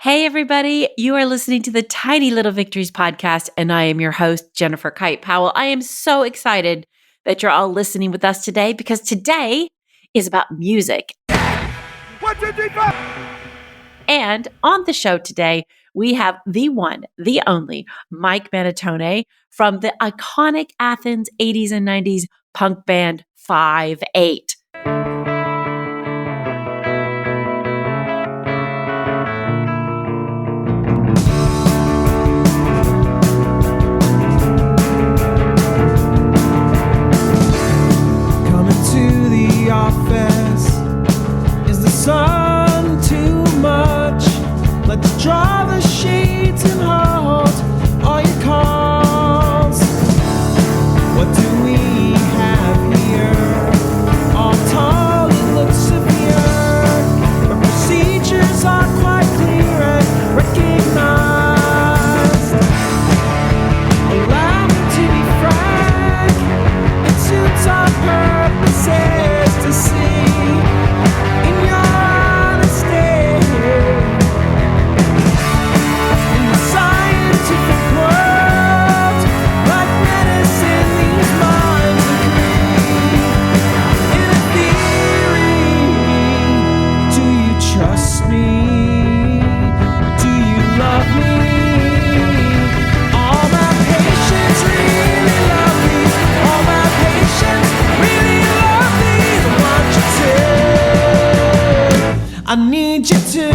Hey, everybody. You are listening to the Tiny Little Victories podcast, and I am your host, Jennifer Kite Powell. I am so excited that you're all listening with us today because today is about music. 1, 2, 3, 4. And on the show today, we have the one, the only Mike Mantione from the iconic Athens 80s and 90s punk band 5/8. Office. Is the sun too much? Let's draw the shades and hold all your calls. What do we have here? All tall, it looks severe, but procedures are quite clear and recognized. Allow me to be frank, it suits our purposes to see in your honesty. In the scientific world, like medicine, these minds agree. In a theory, do you trust me? Do you love me? All my patients really love me. All my patients really love me. I need you to.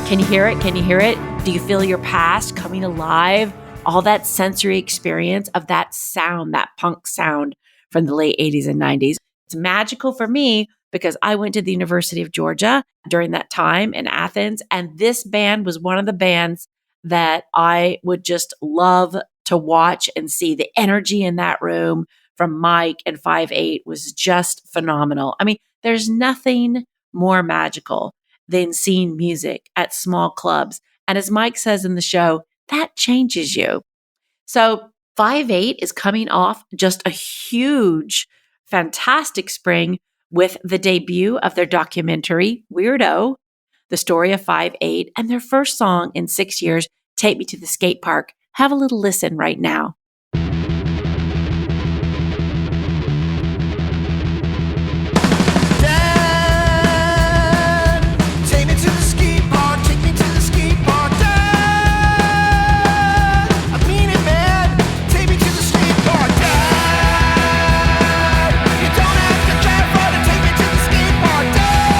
Can you hear it? Can you hear it? Do you feel your past coming alive? All that sensory experience of that sound, that punk sound from the late 80s and 90s. It's magical for me because I went to the University of Georgia during that time in Athens, and this band was one of the bands that I would just love to watch and see. The energy in that room from Mike and 5/8 was just phenomenal. I mean, there's nothing more magical than seeing music at small clubs. And as Mike says in the show, that changes you. So 5/8 is coming off just a huge, fantastic spring with the debut of their documentary, Weirdo, the story of 5/8, and their first song in 6 years, Take Me to the Skate Park. Have a little listen right now. Dad, take me to the skate park, take me to the skate park. Dad, I mean it, man, take me to the skate park. Dad, you don't have to drive far to take me to the skate park. Dad,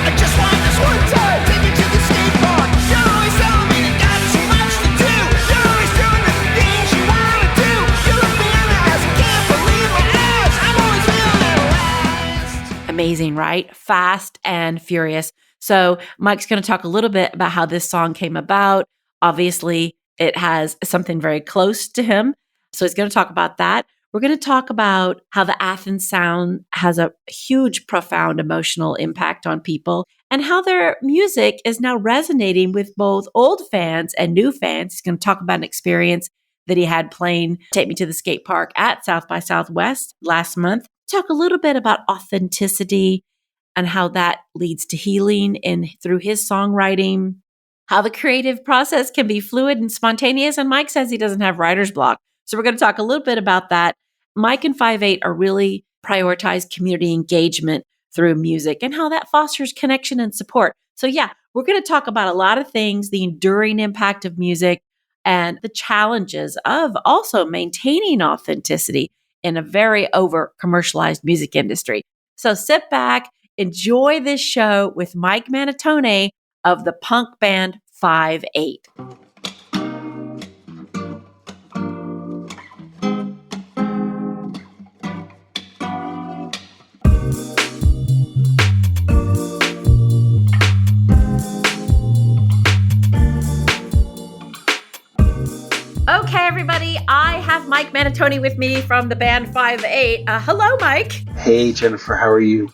I just want this one time, take me to the skate park. You're always telling me you got too much to do. You're always doing the things you wanna do. You look me in the eyes, I can't believe my eyes. I'm always feeling harassed. Amazing, right? Fast and furious. So Mike's going to talk a little bit about how this song came about. Obviously, it has something very close to him. So he's going to talk about that. We're going to talk about how the Athens sound has a huge, profound emotional impact on people and how their music is now resonating with both old fans and new fans. He's going to talk about an experience that he had playing Take Me to the Skate Park at South by Southwest last month. Talk a little bit about authenticity and how that leads to healing through his songwriting, how the creative process can be fluid and spontaneous. And Mike says he doesn't have writer's block. So we're going to talk a little bit about that. Mike and 5/8 are really prioritize community engagement through music and how that fosters connection and support. So yeah, we're going to talk about a lot of things, the enduring impact of music and the challenges of also maintaining authenticity in a very over commercialized music industry. So sit back, enjoy this show with Mike Mantione of the punk band 5/8. Okay, everybody, I have Mike Mantione with me from the band 5/8. Hello, Mike. Hey, Jennifer, how are you?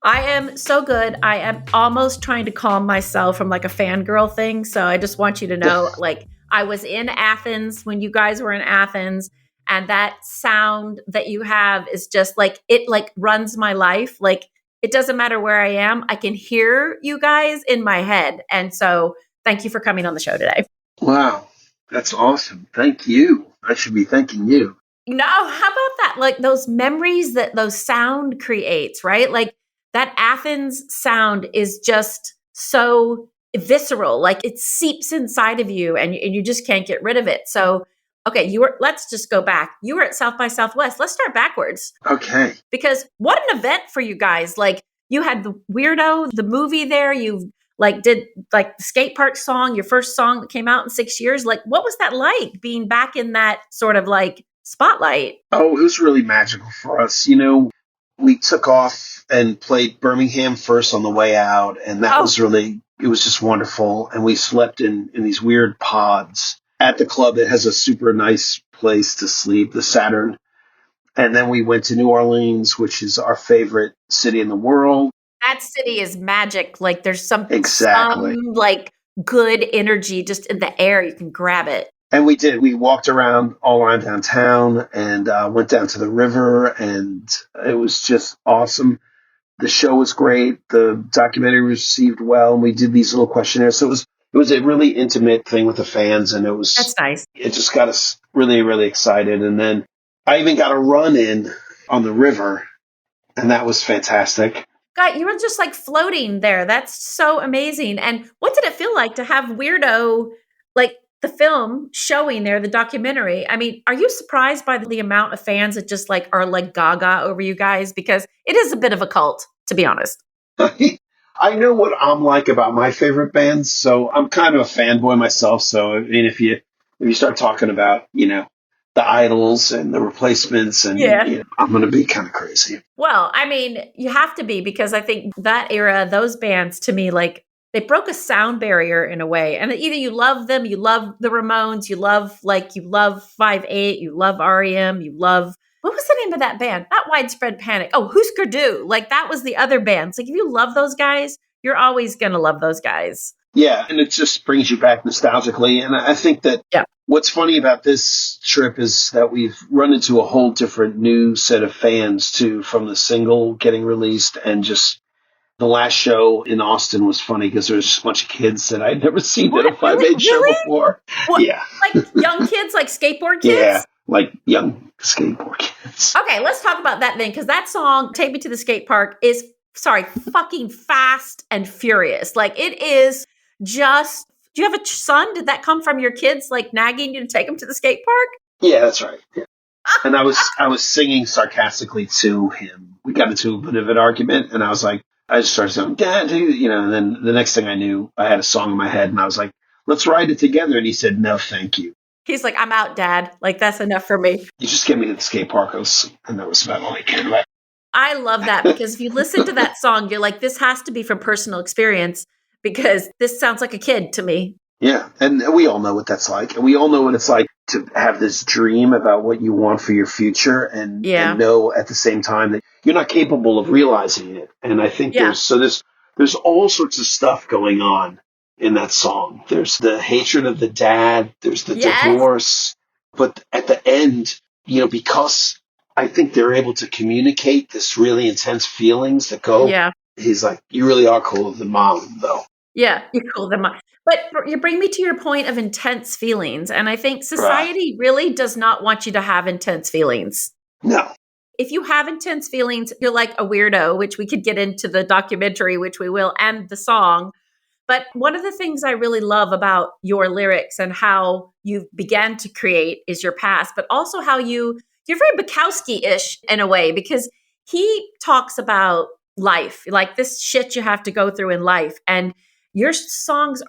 I am so good. I am almost trying to calm myself from like a fangirl thing. So I just want you to know, like, I was in Athens when you guys were in Athens, And that sound that you have is just like, it like runs my life. Like, it doesn't matter where I am. I can hear you guys in my head. And so thank you for coming on the show today. Wow, that's awesome. Thank you. I should be thanking you. No, how about that? Like those memories that those sound creates, right? Like that Athens sound is just so visceral. Like it seeps inside of you and you just can't get rid of it. So, okay, let's just go back. You were at South by Southwest. Let's start backwards. Okay. Because what an event for you guys. Like you had the Weirdo, the movie there. You like did like the skate park song, your first song that came out in 6 years. Like what was that like being back in that sort of like spotlight? Oh, it was really magical for us. You know, we took off and played Birmingham first on the way out, and that was really, it was just wonderful. And we slept in these weird pods at the club that has a super nice place to sleep, the Saturn. And then we went to New Orleans, which is our favorite city in the world. That city is magic. Like there's some like good energy just in the air. You can grab it. And we did. We walked around all around downtown and went down to the river, and it was just awesome. The show was great. The documentary was received well, and we did these little questionnaires. So it was a really intimate thing with the fans, and that's nice. It just got us really, really excited. And then I even got a run in on the river, and that was fantastic. God, you were just like floating there. That's so amazing. And what did it feel like to have Weirdo, like the film showing there, the documentary? I mean, are you surprised by the amount of fans that just like are like gaga over you guys? Because it is a bit of a cult, to be honest. I know what I'm like about my favorite bands, so I'm kind of a fanboy myself. So I mean, if you start talking about, you know, the Idols and the Replacements, and you know, I'm going to be kind of crazy. Well, I mean, you have to be, because I think that era, those bands to me, like they broke a sound barrier in a way. And either you love them, you love the Ramones, you love 5/8, you love REM, you love, what was the name of that band? Not Widespread Panic. Oh, Husker Du. Like that was the other band. It's like if you love those guys, you're always going to love those guys. Yeah, and it just brings you back nostalgically. And I think that what's funny about this trip is that we've run into a whole different new set of fans, too, from the single getting released. And just the last show in Austin was funny because there was a bunch of kids that I'd never seen at a 5/8 show before. What? Yeah. Like young kids, like skateboard kids? Yeah, like young skateboard kids. Okay, let's talk about that then, because that song, Take Me to the Skate Park, is, fucking fast and furious. Like it is just, do you have a son? Did that come from your kids like nagging you to take them to the skate park? Yeah, that's right. Yeah. And I was singing sarcastically to him. We got into a bit of an argument, and I just started saying, Dad, you know, and then the next thing I knew, I had a song in my head, and I was like, let's write it together. And he said, no, thank you. He's like, I'm out, Dad. Like, that's enough for me. You just get me to the skate park, and that was about all I cared about. I love that, because if you listen to that song, you're like, this has to be from personal experience, because this sounds like a kid to me. Yeah, and we all know what that's like. And we all know what it's like to have this dream about what you want for your future and know at the same time that you're not capable of realizing it. And I think there's all sorts of stuff going on in that song. There's the hatred of the dad, there's the divorce, but at the end, you know, because I think they're able to communicate this really intense feelings that go, he's like, you really are cooler than Mom, though. Yeah, you're cooler than Mom. But you bring me to your point of intense feelings. And I think society really does not want you to have intense feelings. No. If you have intense feelings, you're like a weirdo, which we could get into the documentary, which we will, and the song. But one of the things I really love about your lyrics and how you began to create is your past, but also how you're very Bukowski-ish in a way, because he talks about life, like this shit you have to go through in life. And your songs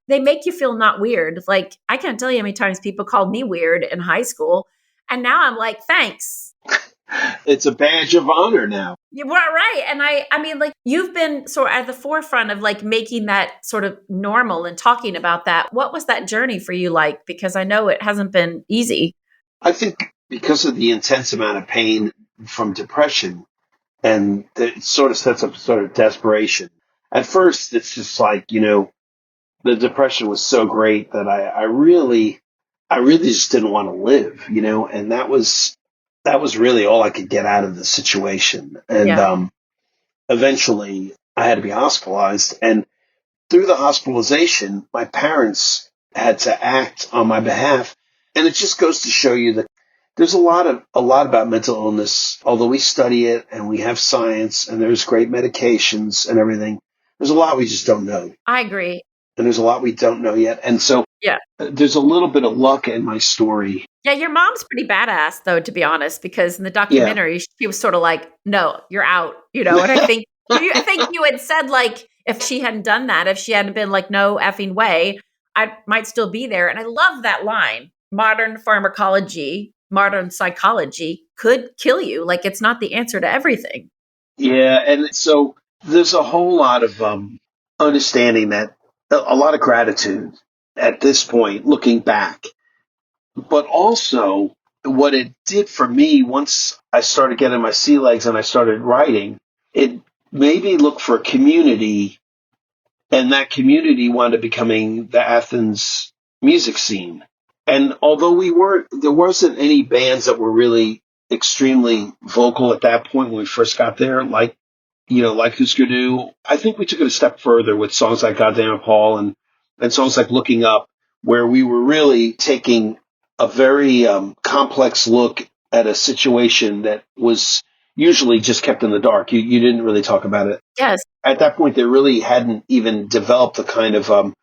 they make you feel not weird. Like, I can't tell you how many times people called me weird in high school. And now I'm like, thanks. It's a badge of honor now. You're right. And I mean, like, you've been sort of at the forefront of like making that sort of normal and talking about that. What was that journey for you like? Because I know it hasn't been easy. I think because of the intense amount of pain from depression, and it sort of sets up sort of desperation. At first, it's just like, you know, the depression was so great that I really I really just didn't want to live, and that was really all I could get out of the situation. And eventually I had to be hospitalized. And through the hospitalization, my parents had to act on my behalf. And it just goes to show you that there's a lot about mental illness. Although we study it and we have science and there's great medications and everything, there's a lot we just don't know. I agree. And there's a lot we don't know yet. And so there's a little bit of luck in my story. Yeah, your mom's pretty badass, though, to be honest, because in the documentary, she was sort of like, no, you're out, And I think you had said, like, if she hadn't done that, if she hadn't been like, no effing way, I might still be there. And I love that line. Modern pharmacology, modern psychology could kill you. Like, it's not the answer to everything. Yeah, and so there's a whole lot of understanding that, a lot of gratitude at this point, looking back. But also, what it did for me, once I started getting my sea legs and I started writing, it made me look for a community, and that community wound up becoming the Athens music scene. And although there wasn't any bands that were really extremely vocal at that point when we first got there, like Husker Du. I think we took it a step further with songs like Goddamn Paul and songs like Looking Up, where we were really taking a very complex look at a situation that was usually just kept in the dark. You didn't really talk about it. Yes. At that point, they really hadn't even developed the kind of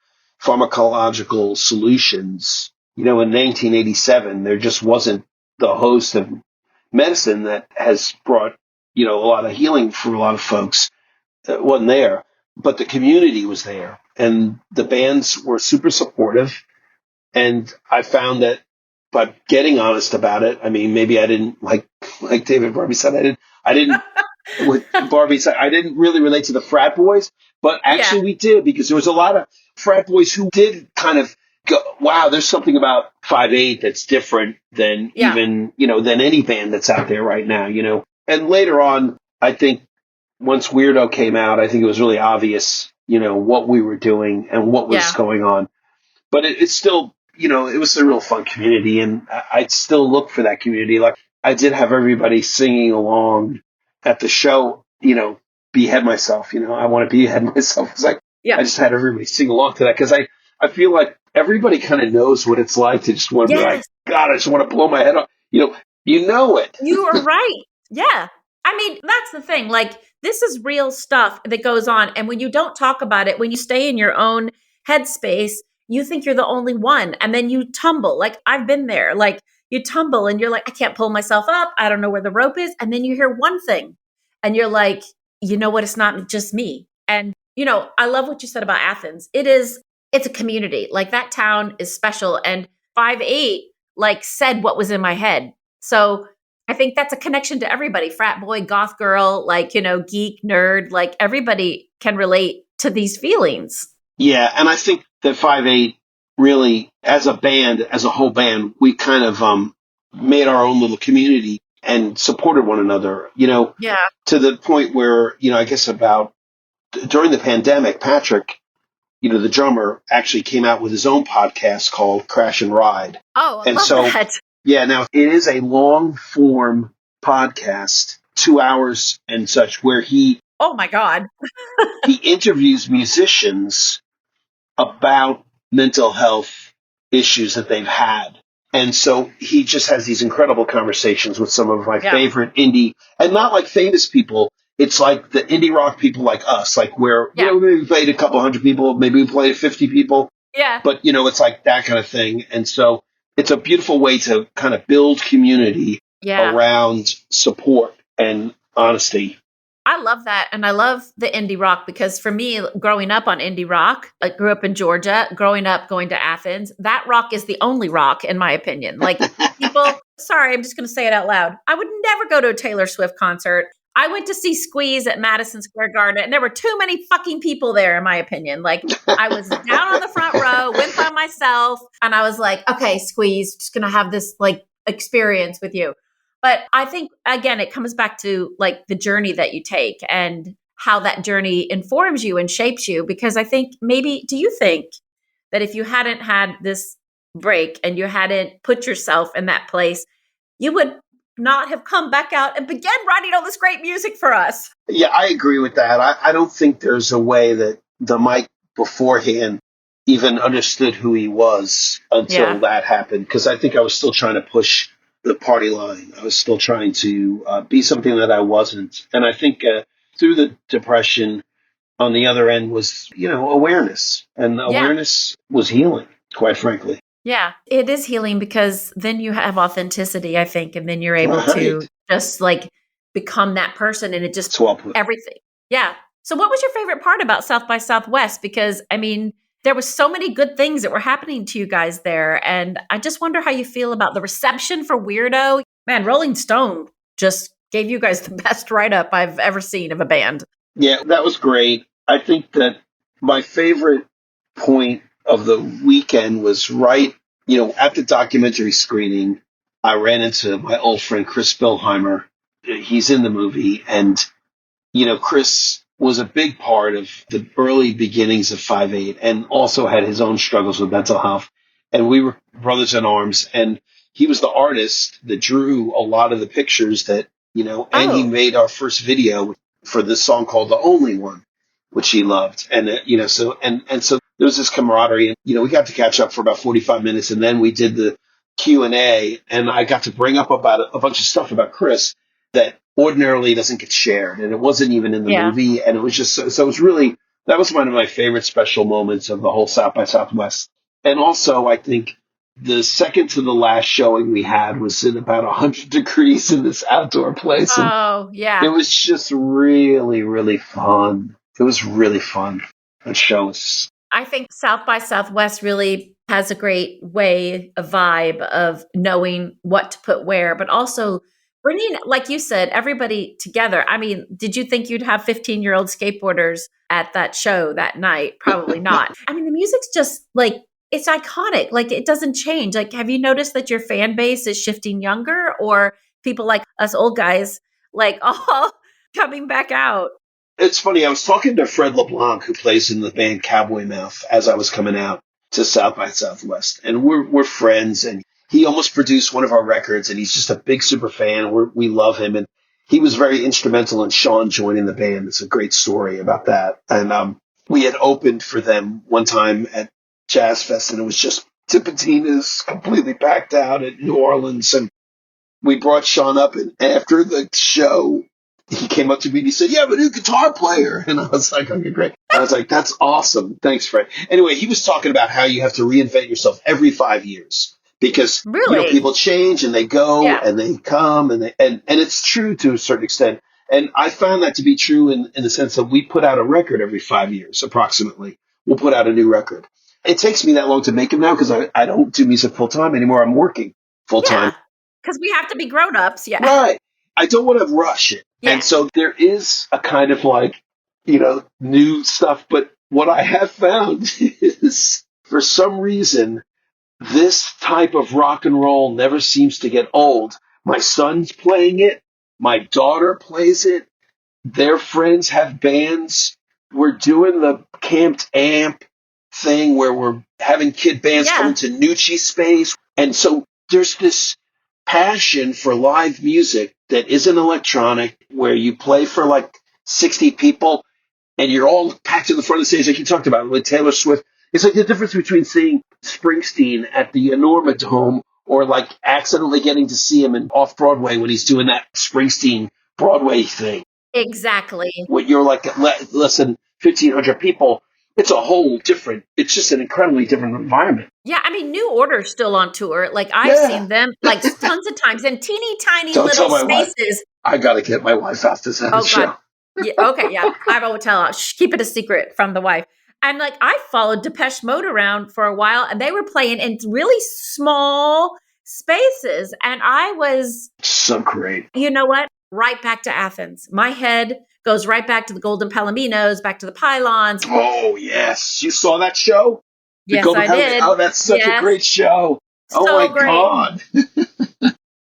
pharmacological solutions. In 1987, there just wasn't the host of medicine that has brought a lot of healing for a lot of folks. It wasn't there, but the community was there, and the bands were super supportive. And I found that by getting honest about it, I mean, maybe I didn't like David Barbie said, I didn't with Barbie said, I didn't really relate to the frat boys, but actually we did, because there was a lot of frat boys who did kind of go, wow, there's something about 5/8 that's different than even, than any band that's out there right now, And later on, I think once Weirdo came out, I think it was really obvious, what we were doing and what was going on. But it's still, it was a real fun community, and I'd still look for that community. Like, I did have everybody singing along at the show, Behead Myself, I want to behead myself. It's like, I just had everybody sing along to that, because I feel like everybody kind of knows what it's like to just want to be like, God, I just want to blow my head off. You know it. You are right. Yeah. I mean, that's the thing. Like, this is real stuff that goes on. And when you don't talk about it, when you stay in your own headspace, you think you're the only one. And then you tumble. Like, I've been there. Like, you tumble and you're like, I can't pull myself up. I don't know where the rope is. And then you hear one thing and you're like, you know what? It's not just me. And, I love what you said about Athens. It's a community. Like, that town is special. And 5/8, like, said what was in my head. So I think that's a connection to everybody. Frat boy, goth girl, like, geek, nerd, like, everybody can relate to these feelings. Yeah. And I think that 5/8 really, as a band, as a whole band, we kind of made our own little community and supported one another, to the point where, I guess during the pandemic, Patrick, the drummer, actually came out with his own podcast called Crash and Ride. Oh, I love that. Yeah, now it is a long form podcast, 2 hours and such, where oh my God, he interviews musicians about mental health issues that they've had. And so he just has these incredible conversations with some of my favorite indie, and not like famous people. It's like the indie rock people like us, like where, maybe we played a couple hundred people, maybe we played 50 people. Yeah. But, it's like that kind of thing. And so it's a beautiful way to kind of build community around support and honesty. I love that. And I love the indie rock, because for me, growing up on indie rock, I grew up in Georgia, growing up going to Athens, that rock is the only rock, in my opinion. Like, people, sorry, I'm just going to say it out loud. I would never go to a Taylor Swift concert. I went to see Squeeze at Madison Square Garden, and there were too many fucking people there, in my opinion. Like, I was down on the front row, went by myself, and I was like, okay, Squeeze, just going to have this like experience with you. But I think, again, it comes back to like the journey that you take and how that journey informs you and shapes you. Because I think do you think that if you hadn't had this break and you hadn't put yourself in that place, you would not have come back out and began writing all this great music for us. Yeah, I agree with that. I don't think there's a way that the Mike beforehand even understood who he was until that happened. Because I think I was still trying to push the party line. I was still trying to be something that I wasn't. And I think through the depression, on the other end was, awareness. And awareness was healing, quite frankly. Yeah, it is healing because then you have authenticity, I think, and then you're able to just like become that person and it just everything. Yeah. So what was your favorite part about South by Southwest? Because I mean, there was so many good things that were happening to you guys there. And I just wonder how you feel about the reception for Weirdo. Man, Rolling Stone just gave you guys the best write-up I've ever seen of a band. Yeah, that was great. I think that my favorite point of the weekend was at the documentary screening. I ran into my old friend Chris Bilheimer. He's in the movie, and Chris was a big part of the early beginnings of 5/8 and also had his own struggles with mental health. And we were brothers in arms, and he was the artist that drew a lot of the pictures that, and he made our first video for this song called The Only One, which he loved. And, so there was this camaraderie, and, we got to catch up for about 45 minutes, and then we did the Q&A, and I got to bring up about a bunch of stuff about Chris that ordinarily doesn't get shared, and it wasn't even in the movie, and it was just so it was really, that was one of my favorite special moments of the whole South by Southwest. And also, I think the second to the last showing we had was in about 100 degrees in this outdoor place. It was just really, really fun. It was really fun. That show was. I think South by Southwest really has a great way, a vibe of knowing what to put where, but also bringing, like you said, everybody together. I mean, did you think you'd have 15-year-old skateboarders at that show that night? Probably not. I mean, the music's just like, it's iconic. Like, it doesn't change. Like, have you noticed that your fan base is shifting younger, or people like us old guys, like, coming back out? It's funny. I was talking to Fred LeBlanc, who plays in the band Cowboy Mouth, as I was coming out to South by Southwest. And we're friends, and he almost produced one of our records, and he's just a big super fan. We love him, and he was very instrumental in Sean joining the band. It's a great story about that. And we had opened for them one time at Jazz Fest, and it was just Tipitina's completely packed out at New Orleans. And we brought Sean up, and after the show, he came up to me and he said, "You have a new guitar player." And I was like, "Okay, great." I was like, "That's awesome. Thanks, Fred." Anyway, he was talking about how you have to reinvent yourself every 5 years because people change and they go and they come and it's true to a certain extent. And I found that to be true in the sense that we put out a record every 5 years, approximately. We'll put out a new record. It takes me that long to make them now because I don't do music full time anymore. I'm working full time. Because we have to be grown-ups. Yeah. Right. I don't want to rush it. Yeah. And so there is a kind of like, new stuff. But what I have found is for some reason, this type of rock and roll never seems to get old. My son's playing it. My daughter plays it. Their friends have bands. We're doing the camped amp thing where we're having kid bands come into Nucci space. And so there's this passion for live music that isn't electronic, where you play for like 60 people and you're all packed in the front of the stage like you talked about with Taylor Swift. It's like the difference between seeing Springsteen at the Enorma Dome or like accidentally getting to see him off Broadway when he's doing that Springsteen Broadway thing. Exactly. When you're like less than 1,500 people, it's a whole different, it's just an incredibly different environment. Yeah, I mean, New Order's still on tour. Like, I've seen them like tons of times in teeny tiny little spaces. Wife. I got to get my wife out to that show. God. Yeah, okay, yeah. I will tell her. Keep it a secret from the wife. And like, I followed Depeche Mode around for a while, and they were playing in really small spaces. And I was so great. You know what? Right back to Athens. My head goes right back to the Golden Palominos, back to the Pylons. Oh, yes. You saw that show? Yes, I did. Oh, that's such a great show. Oh, my God.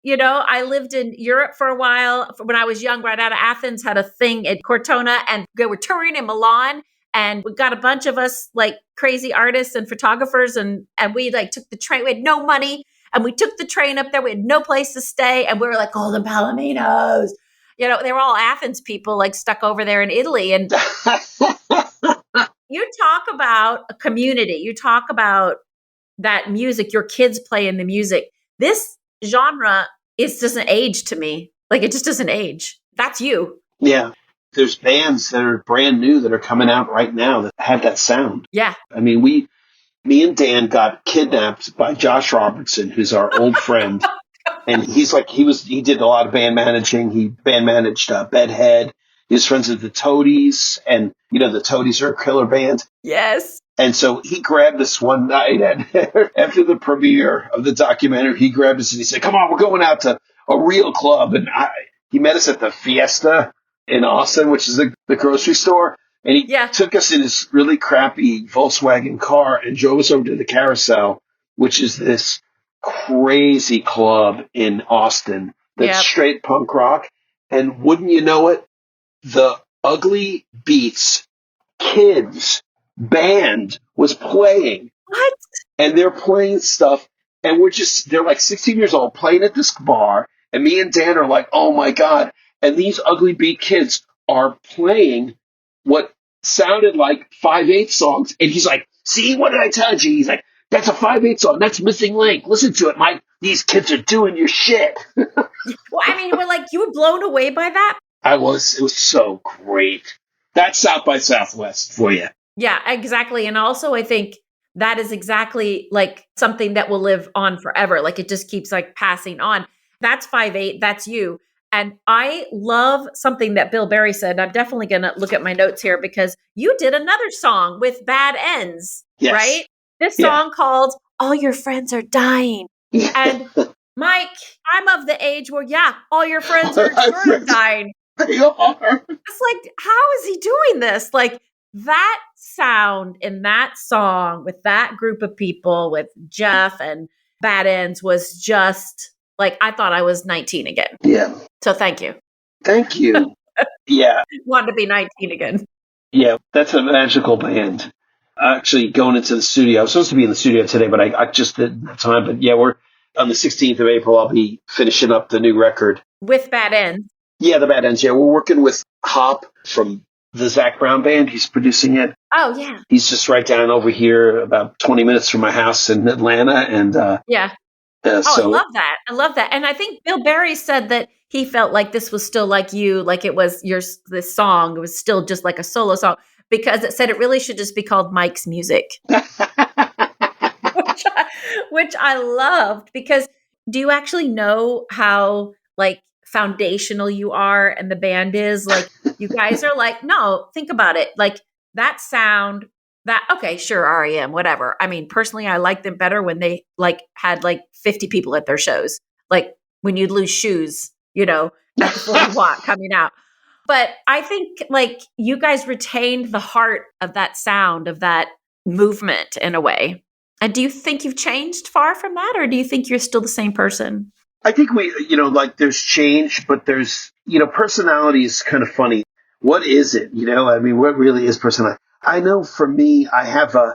I lived in Europe for a while. When I was young, right out of Athens, had a thing at Cortona, and they were touring in Milan. And we got a bunch of us like crazy artists and photographers, and we like took the train. We had no money, and we took the train up there. We had no place to stay, and we were like, Golden Palominos. You know, they were all Athens people, like stuck over there in Italy. And you talk about a community. You talk about that music. Your kids play in the music. This genre doesn't age to me. Like, it just doesn't age. That's you. Yeah. There's bands that are brand new that are coming out right now that have that sound. Yeah. I mean, me and Dan got kidnapped by Josh Robertson, who's our old friend. And he did a lot of band managing. He band managed Bedhead. He was friends with the Toadies, and the Toadies are a killer band. Yes. And so he grabbed us one night after the premiere of the documentary. He grabbed us and he said, "Come on, we're going out to a real club." And he met us at the Fiesta in Austin, which is the grocery store. And he took us in his really crappy Volkswagen car and drove us over to the Carousel, which is this crazy club in Austin that's straight punk rock. And wouldn't you know it, the Ugly Beats Kids band was playing. What? And they're playing stuff, and they're like 16 years old playing at this bar, and me and Dan are like, oh my God. And these Ugly Beat Kids are playing what sounded like 5/8 songs. And he's like, "See, what did I tell you?" He's like, "That's a 5/8 song. That's Missing Link. Listen to it, Mike. These kids are doing your shit." Well, I mean, you were blown away by that? It was so great. That's South by Southwest for you. Yeah, exactly. And also, I think that is exactly like something that will live on forever. Like, it just keeps like passing on. That's 5/8. That's you. And I love something that Bill Berry said. I'm definitely going to look at my notes here, because you did another song with Bad Ends, right? This song called All Your Friends Are Dying. And Mike, I'm of the age where, all your friends are sort of dying. They are. It's like, how is he doing this? Like, that sound in that song with that group of people, with Jeff and Bad Ends, was just like, I thought I was 19 again. Yeah. So thank you. Thank you. Yeah. Wanted to be 19 again. Yeah, that's a magical band. Actually, going into the studio, I was supposed to be in the studio today, but I just didn't have time. But yeah, we're on the 16th of April. I'll be finishing up the new record. With Bad Ends. Yeah, the Bad Ends. Yeah, we're working with Hop from the Zach Brown Band. He's producing it. Oh, yeah. He's just right down over here, about 20 minutes from my house in Atlanta. And I love that. I love that. And I think Bill Berry said that he felt like this was still like you, like it was this song. It was still just like a solo song, because it said it really should just be called Mike's Music, which I loved. Because do you actually know how like foundational you are and the band is? Like, you guys are like, no, think about it. Like, that sound, okay, sure, REM, whatever. I mean, personally, I like them better when they like had like 50 people at their shows. Like when you'd lose shoes, at the 40 watt coming out. But I think like you guys retained the heart of that sound, of that movement in a way. And do you think you've changed far from that, or do you think you're still the same person? I think like there's change, but there's, personality is kind of funny. What is it? I mean, what really is personality? I know for me, I have I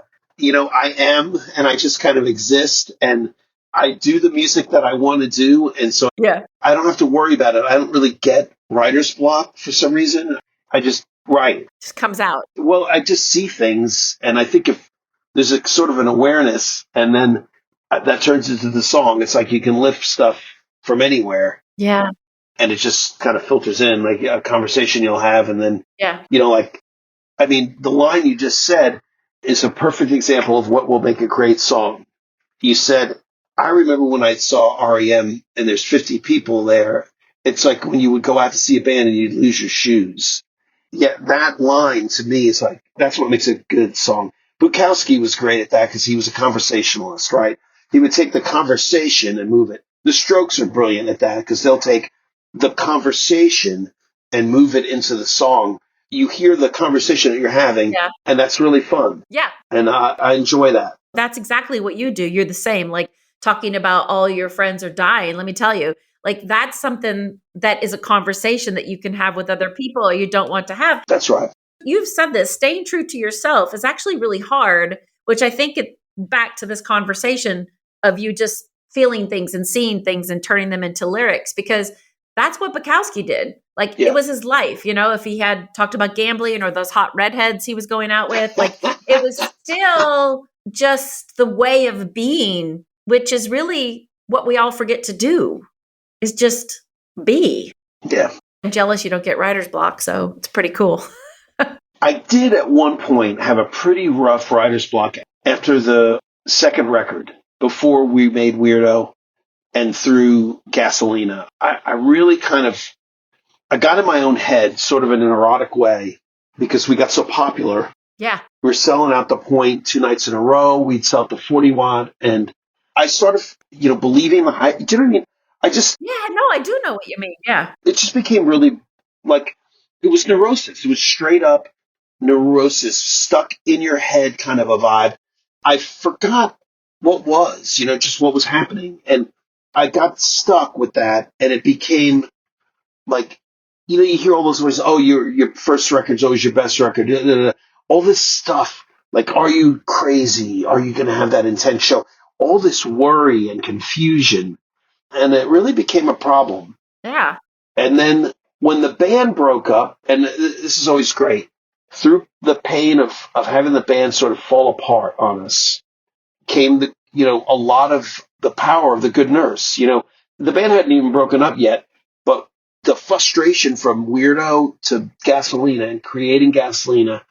am, and I just kind of exist, and I do the music that I want to do. And so I don't have to worry about it. I don't really get writer's block for some reason. I just write. It just comes out. Well, I just see things, and I think if there's a sort of an awareness, and then that turns into the song. It's like you can lift stuff from anywhere. Yeah. And it just kind of filters in, like a conversation you'll have, and then, the line you just said is a perfect example of what will make a great song. You said, I remember when I saw REM and there's 50 people there. It's like when you would go out to see a band and you'd lose your shoes. Yeah, that line to me is like, that's what makes a good song. Bukowski was great at that because he was a conversationalist, right? He would take the conversation and move it. The Strokes are brilliant at that because they'll take the conversation and move it into the song. You hear the conversation that you're having, and that's really fun. Yeah. And I enjoy that. That's exactly what you do. You're the same, like talking about all your friends are dying. Let me tell you, like that's something that is a conversation that you can have with other people or you don't want to have. That's right. You've said this, staying true to yourself is actually really hard, which I think it back to this conversation of you just feeling things and seeing things and turning them into lyrics, because that's what Bukowski did. Like, it was his life, if he had talked about gambling or those hot redheads he was going out with, like, it was still just the way of being, which is really what we all forget to do, is just be. Yeah. I'm jealous you don't get writer's block, so it's pretty cool. I did at one point have a pretty rough writer's block after the second record, before we made Weirdo and through Gasolina. I really I got in my own head, sort of in an erotic way, because we got so popular. Yeah. We were selling out the Point 2 nights in a row. We'd sell at the 40 Watt. And I started, believing the hype. Do you know what I mean? I do know what you mean. Yeah. It just became really it was neurosis. It was straight up neurosis, stuck in your head kind of a vibe. I forgot what was, just what was happening. And I got stuck with that, and it became you hear all those voices, oh, your first record's always your best record, all this stuff. Like, are you crazy? Are you going to have that intense show? All this worry and confusion. And it really became a problem. Yeah. And then when the band broke up, and this is always great, through the pain of having the band sort of fall apart on us, came a lot of the power of the Good Nurse. The band hadn't even broken up yet, but the frustration from Weirdo to Gasolina and creating Gasolina,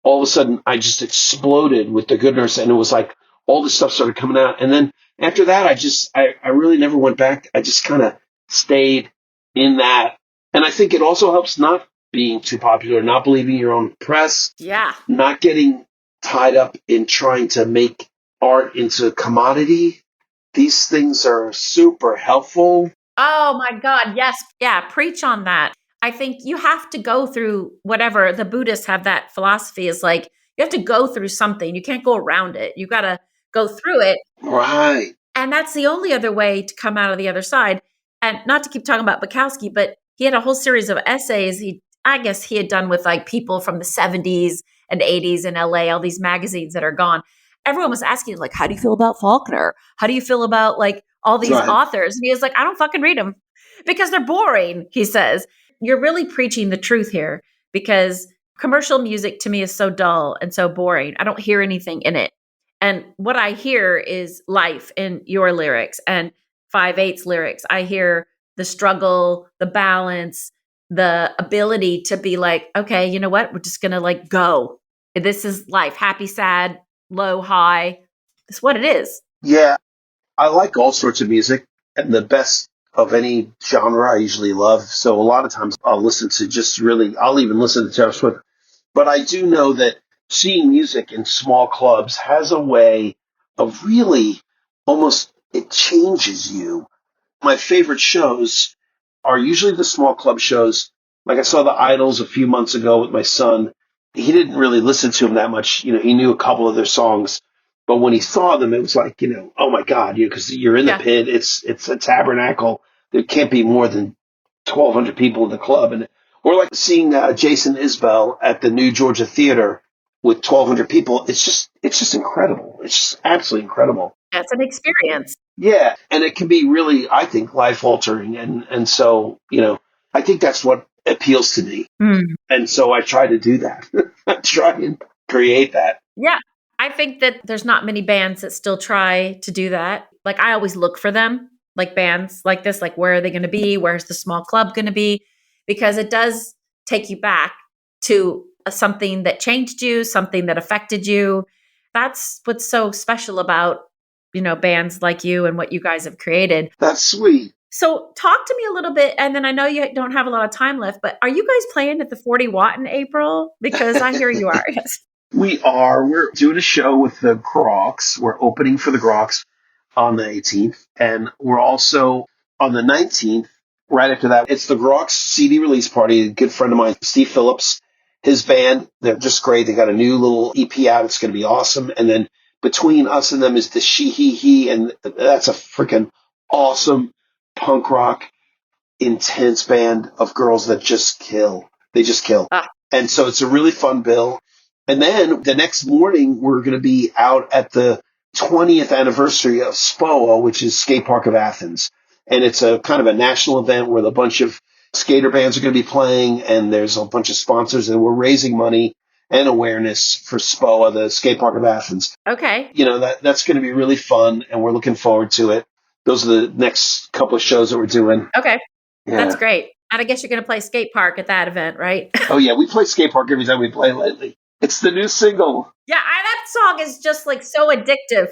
all of a sudden I just exploded with the Good Nurse, and it was like all this stuff started coming out. And then after that, I really never went back. I just kind of stayed in that. And I think it also helps not being too popular, not believing your own press. Yeah. Not getting tied up in trying to make art into a commodity. These things are super helpful. Oh my God. Yes. Yeah. Preach on that. I think you have to go through whatever. The Buddhists have that philosophy, is like, you have to go through something. You can't go around it. You got to go through it. Right. And that's the only other way to come out of the other side. And not to keep talking about Bukowski, but he had a whole series of essays I guess he had done with like people from the 70s and 80s in LA, all these magazines that are gone. Everyone was asking, like, how do you feel about Faulkner? How do you feel about like all these authors? And he was like, I don't fucking read them because they're boring, he says. You're really preaching the truth here, because commercial music to me is so dull and so boring. I don't hear anything in it. And what I hear is life in your lyrics and 5/8's lyrics. I hear the struggle, the balance, the ability to be like, okay, you know what? We're just going to like go. This is life. Happy, sad, low, high. It's what it is. Yeah. I like all sorts of music, and the best of any genre I usually love. So a lot of times I'll listen to I'll even listen to Taylor Swift. But I do know that seeing music in small clubs has a way of really it changes you. My favorite shows are usually the small club shows. Like, I saw the Idols a few months ago with my son. He didn't really listen to them that much. He knew a couple of their songs. But when he saw them, it was like, oh my God, because you're in the pit. It's a tabernacle. There can't be more than 1,200 people in the club. Or like seeing Jason Isbell at the New Georgia Theater with 1,200 people. It's just incredible. It's just absolutely incredible. That's an experience. Yeah. And it can be really, I think, life altering. And so, I think that's what appeals to me. And so I try to do that. I try and create that. Yeah. I think that there's not many bands that still try to do that. Like, I always look for them, like bands like this, like, where are they going to be? Where's the small club going to be? Because it does take you back to something that changed you, something that affected you. That's what's so special about, bands like you and what you guys have created. That's sweet. So talk to me a little bit, and then I know you don't have a lot of time left, but are you guys playing at the 40 Watt in April? Because I hear you are. Yes. We are. We're doing a show with the Groks. We're opening for the Groks on the 18th. And we're also on the 19th, right after that, it's the Groks CD release party. A good friend of mine, Steve Phillips, his band, they're just great. They got a new little EP out. It's going to be awesome. And then between us and them is the She He He. And that's a freaking awesome punk rock, intense band of girls that just kill. They just kill. And so it's a really fun bill. And then the next morning, we're going to be out at the 20th anniversary of SPOA, which is Skate Park of Athens. And it's a kind of a national event where a bunch of skater bands are going to be playing, and there's a bunch of sponsors, and we're raising money and awareness for SPOA, the Skate Park of Athens. Okay. That's going to be really fun, and we're looking forward to it. Those are the next couple of shows that we're doing. Okay. Yeah. That's great. And I guess you're going to play skate park at that event, right? Oh, yeah. We play skate park every time we play lately. It's the new single. Yeah, that song is just like so addictive.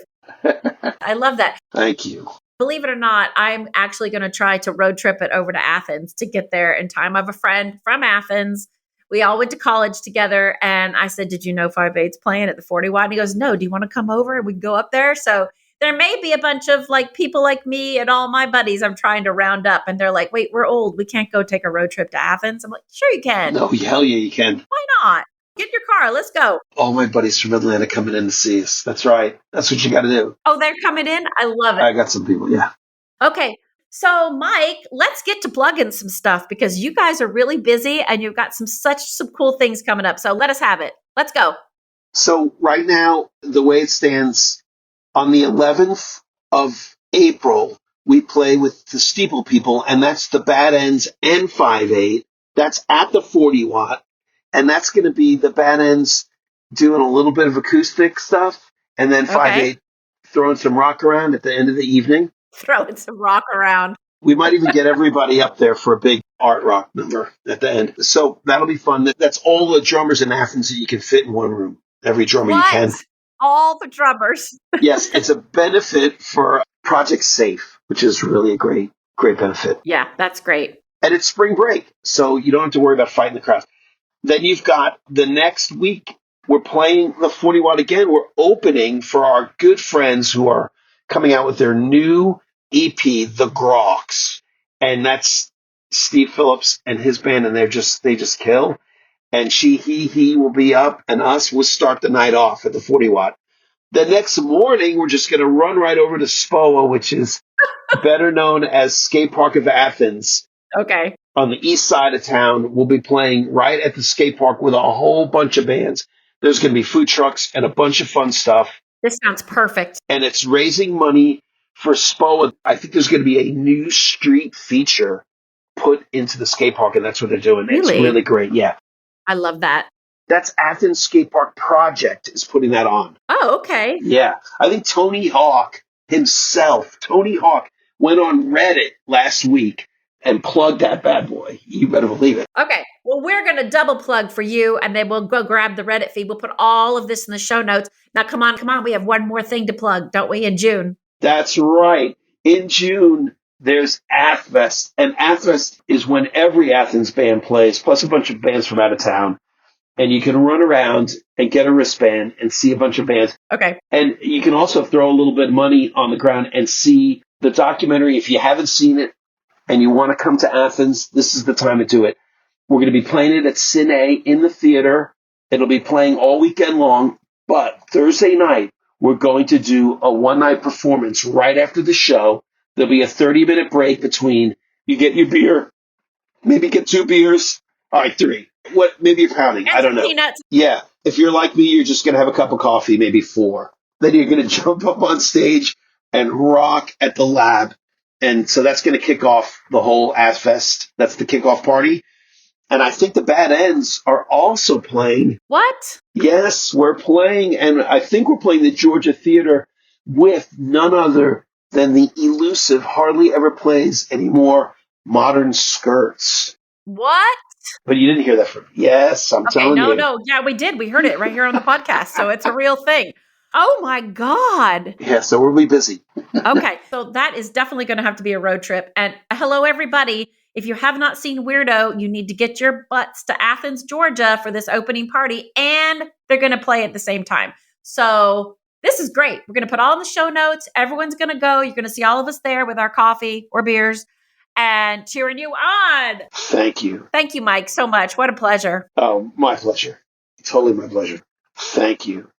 I love that. Thank you. Believe it or not, I'm actually going to try to road trip it over to Athens to get there in time. I have a friend from Athens. We all went to college together. And I said, did you know 5/8's playing at the 40 Watt? And he goes, no, do you want to come over and we can go up there? So there may be a bunch of like people like me and all my buddies I'm trying to round up. And they're like, wait, we're old. We can't go take a road trip to Athens. I'm like, sure you can. No, hell yeah, you can. Why not? Get in your car. Let's go. All my buddies from Atlanta coming in to see us. That's right. That's what you got to do. Oh, they're coming in? I love it. I got some people, yeah. Okay. So, Mike, let's get to plugging some stuff because you guys are really busy and you've got some cool things coming up. So let us have it. Let's go. So right now, the way it stands, on the 11th of April, we play with the Steeple People, and that's the Bad Ends and 5/8. That's at the 40 Watt. And that's going to be the Bad Ends doing a little bit of acoustic stuff, and then 5/8 throwing some rock around at the end of the evening. Throwing some rock around. We might even get everybody up there for a big art rock number at the end. So that'll be fun. That's all the drummers in Athens that you can fit in one room. Every drummer you can. All the drummers. Yes, it's a benefit for Project Safe, which is really a great benefit. Yeah, that's great. And it's spring break, so you don't have to worry about fighting the crowds. Then you've got the next week, we're playing the 40 Watt again. We're opening for our good friends who are coming out with their new EP, The Groks. And that's Steve Phillips and his band, and they just kill. And he will be up, and us will start the night off at the 40 Watt. The next morning, we're just going to run right over to SPOA, which is better known as Skate Park of Athens. Okay. On the east side of town. We'll be playing right at the skate park with a whole bunch of bands. There's going to be food trucks and a bunch of fun stuff. This sounds perfect. And it's raising money for SPOA. I think there's going to be a new street feature put into the skate park, and that's what they're doing. Really? It's really great. Yeah. I love that. That's Athens Skate Park Project is putting that on. Oh, okay. Yeah. I think Tony Hawk himself, went on Reddit last week and plug that bad boy. You better believe it. Okay. Well, we're going to double plug for you, and then we'll go grab the Reddit feed. We'll put all of this in the show notes. Now, come on. We have one more thing to plug, don't we, in June? That's right. In June, there's Athfest. And Athfest is when every Athens band plays, plus a bunch of bands from out of town. And you can run around and get a wristband and see a bunch of bands. Okay. And you can also throw a little bit of money on the ground and see the documentary. If you haven't seen it, and you want to come to Athens, this is the time to do it. We're going to be playing it at Cine in the theater. It'll be playing all weekend long, but Thursday night, we're going to do a one-night performance right after the show. There'll be a 30-minute break between you get your beer, maybe get 2 beers. All right, 3. Maybe you're pounding. And I don't know. Peanuts. Yeah. If you're like me, you're just going to have a cup of coffee, maybe 4. Then you're going to jump up on stage and rock at the Lab. And so that's going to kick off the whole Athfest. That's the kickoff party. And I think the Bad Ends are also playing. What? Yes, we're playing. And I think we're playing the Georgia Theater with none other than the elusive, hardly ever plays anymore, Modern Skirts. What? But you didn't hear that from me. Yes, I'm telling you. No. Yeah, we did. We heard it right here on the podcast. So it's a real thing. Oh, my God. Yeah, so we'll be busy. Okay, so that is definitely going to have to be a road trip. And hello, everybody. If you have not seen Weirdo, you need to get your butts to Athens, Georgia for this opening party. And they're going to play at the same time. So this is great. We're going to put all in the show notes. Everyone's going to go. You're going to see all of us there with our coffee or beers and cheering you on. Thank you. Thank you, Mike, so much. What a pleasure. Oh, my pleasure. Totally my pleasure. Thank you.